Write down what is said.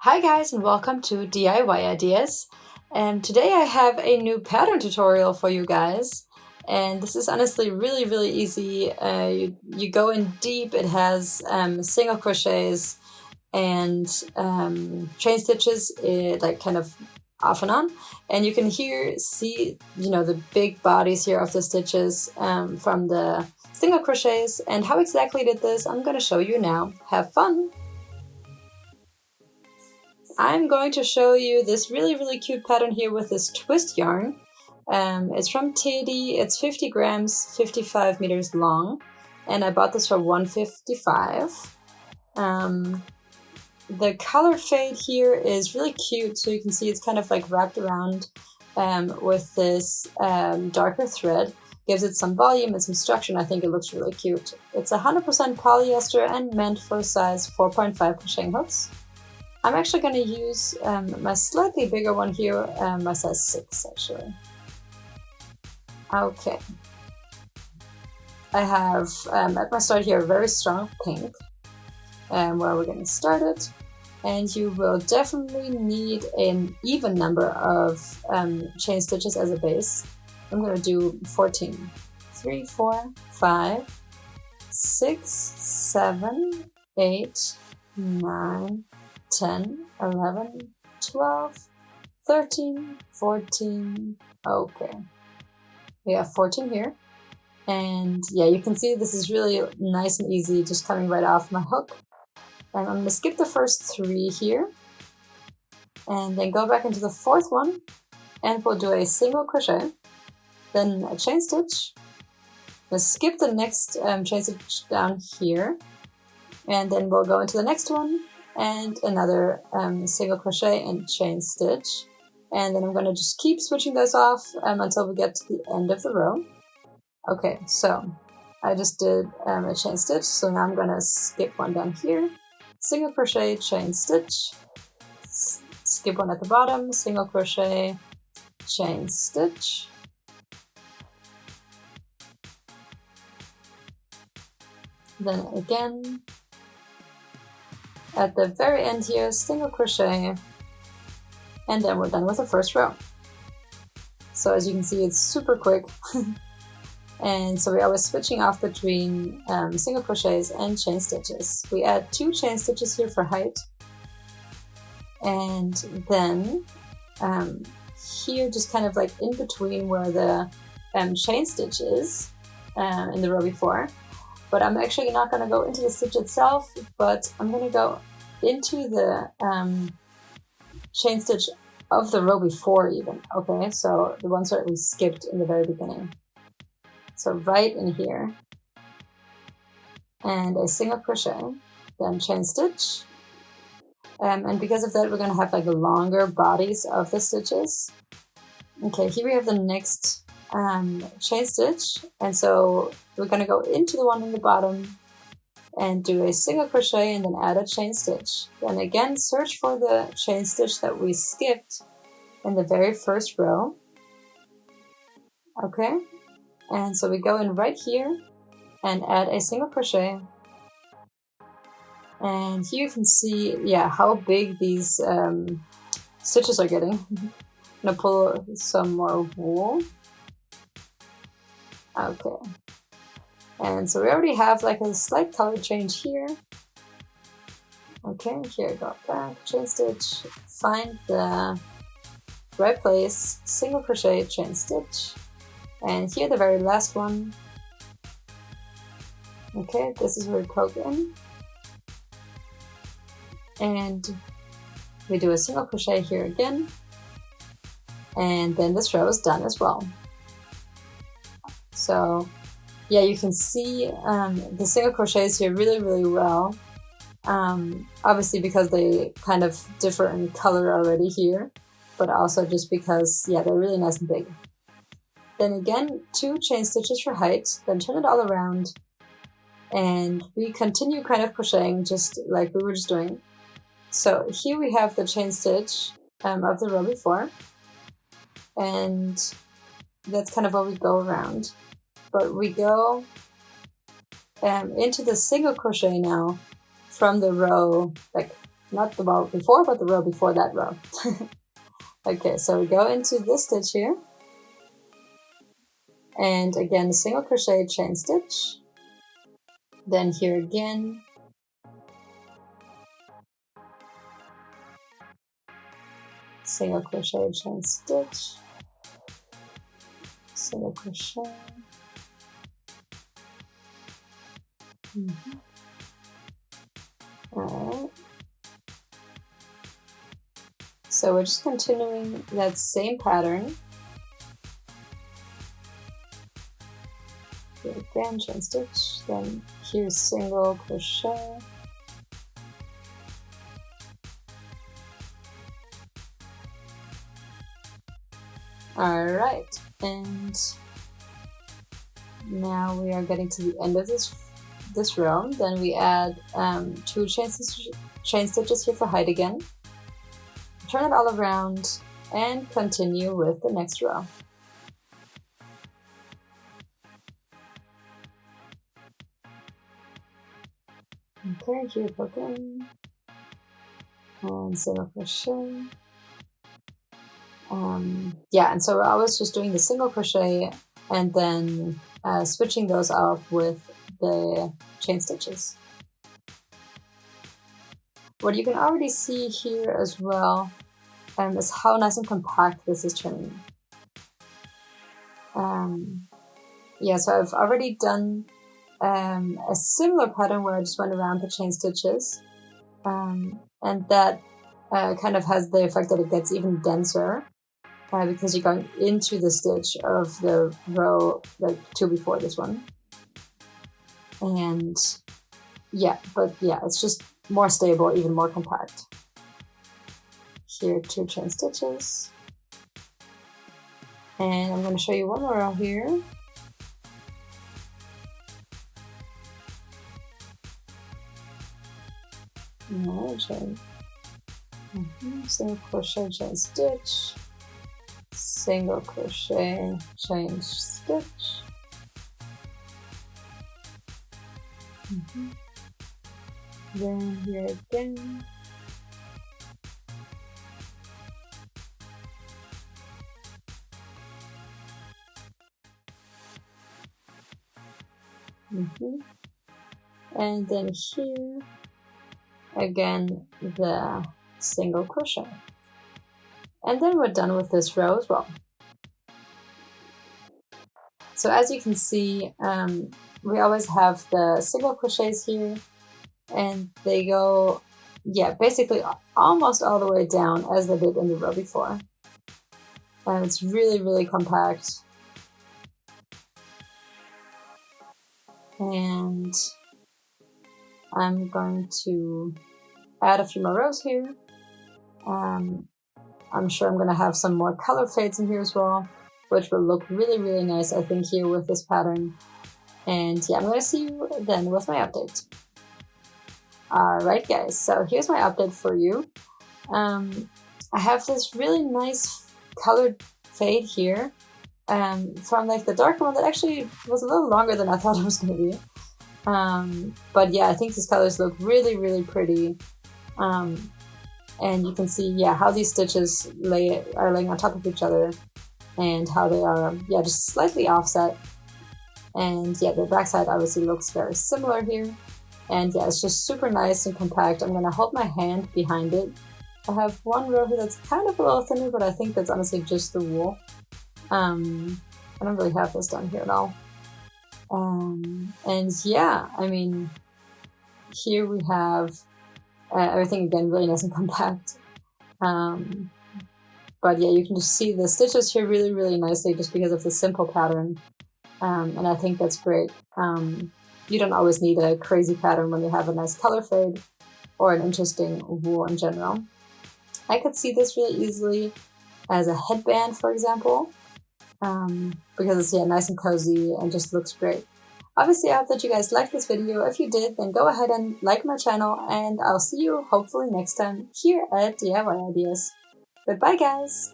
Hi guys and welcome to DIY Ideas, and today I have a new pattern tutorial for you guys, and this is honestly really easy. You go in deep. It has single crochets and chain stitches, like kind of off and on, and you can see the big bodies here of the stitches from the single crochets. And how exactly I did this, I'm going to show you now. Have fun! I'm going to show you this really cute pattern here with this twist yarn. It's from Teddy. It's 50 grams, 55 meters long, and I bought this for $1.55. The color fade here is really cute, so you can see it's kind of like wrapped around with this darker thread. Gives it some volume and some structure, and I think it looks really cute. It's 100% polyester and meant for size 4.5 crocheting hooks. I'm actually going to use my slightly bigger one here, my size 6 actually. Okay. I have at my start here a very strong pink where we're getting started, and you will definitely need an even number of chain stitches as a base. I'm going to do 14. 3, 4, 5, 6, 7, 8, 9, 10, 11, 12, 13, 14, okay. We have 14 here. And yeah, you can see this is really nice and easy, just coming right off my hook. And I'm going to skip the first 3 here, and then go back into the 4th one, and we'll do a single crochet, then a chain stitch. We'll skip the next chain stitch down here, and then we'll go into the next one, and another single crochet and chain stitch. And then I'm going to just keep switching those off until we get to the end of the row. Okay, so I just did a chain stitch, so now I'm going to skip one down here, single crochet, chain stitch, skip one at the bottom, single crochet, chain stitch, then again at the very end here, single crochet, and then we're done with the first row. So as you can see, it's super quick. And so we're always switching off between single crochets and chain stitches. We add 2 chain stitches here for height, and then here, just kind of like in between where the chain stitch is in the row before. But I'm actually not going to go into the stitch itself, but I'm going to go into the chain stitch of the row before even, okay? So the ones that we skipped in the very beginning. So right in here, and a single crochet, then chain stitch. And because of that, we're going to have like longer bodies of the stitches. Okay, here we have the next chain stitch, and so we're going to go into the one in the bottom and do a single crochet and then add a chain stitch. Then again, search for the chain stitch that we skipped in the very first row. Okay, and so we go in right here and add a single crochet. And here you can see, yeah, how big these stitches are getting. I'm gonna pull some more wool. Okay, and so we already have like a slight color change here. Okay, here, go back, chain stitch, find the right place, single crochet, chain stitch, and here the very last one. Okay, this is where we poke in, and we do a single crochet here again, and then this row is done as well. So yeah, you can see the single crochets here really well, obviously because they kind of differ in color already here, but also just because, yeah, they're really nice and big. Then again, 2 chain stitches for height, then turn it all around, and we continue kind of crocheting just like we were just doing. So here we have the chain stitch of the row before, and that's kind of what we go around. But we go into the single crochet now from the row, like not the row before, but the row before that row. Okay, so we go into this stitch here, and again single crochet, chain stitch, then here again, single crochet, chain stitch, single crochet. Alright. So we're just continuing that same pattern. Here again, chain stitch, then here's single crochet. Alright, and now we are getting to the end of this row. Then we add 2 chain stitches here for height again. Turn it all around and continue with the next row. Okay, here hook in and single crochet. Yeah, and so I was just doing the single crochet and then switching those off with the chain stitches. What you can already see here as well is how nice and compact this is turning. Yeah, so I've already done a similar pattern where I just went around the chain stitches, and that kind of has the effect that it gets even denser because you're going into the stitch of the row like 2 before this one. And yeah, but yeah, it's just more stable, even more compact. Here, 2 chain stitches. And I'm going to show you one more row here. Chain. Single crochet, chain stitch, single crochet, chain stitch. Then here again. And then here again the single crochet, and then we're done with this row as well. So as you can see, we always have the single crochets here, and they go, yeah, basically almost all the way down as they did in the row before, and it's really, really compact. And I'm going to add a few more rows here. I'm sure I'm going to have some more color fades in here as well, which will look really, really nice, I think, here with this pattern. And yeah, I'm going to see you then with my update. Alright guys, so here's my update for you. I have this really nice colored fade here from like the darker one that actually was a little longer than I thought it was going to be. But yeah, I think these colors look really, really pretty. And you can see, yeah, how these stitches are laying on top of each other, and how they are, yeah, just slightly offset. And yeah, the back side obviously looks very similar here. And yeah, it's just super nice and compact. I'm gonna hold my hand behind it. I have one row here that's kind of a little thinner, but I think that's honestly just the wool. I don't really have this done here at all. And yeah, I mean, here we have everything again really nice and compact. But yeah, you can just see the stitches here really, really nicely just because of the simple pattern. And I think that's great. You don't always need a crazy pattern when you have a nice color fade or an interesting wool in general. I could see this really easily as a headband, for example, because it's, yeah, nice and cozy and just looks great. Obviously, I hope that you guys liked this video. If you did, then go ahead and like my channel, and I'll see you hopefully next time here at DIY Ideas. Goodbye, guys!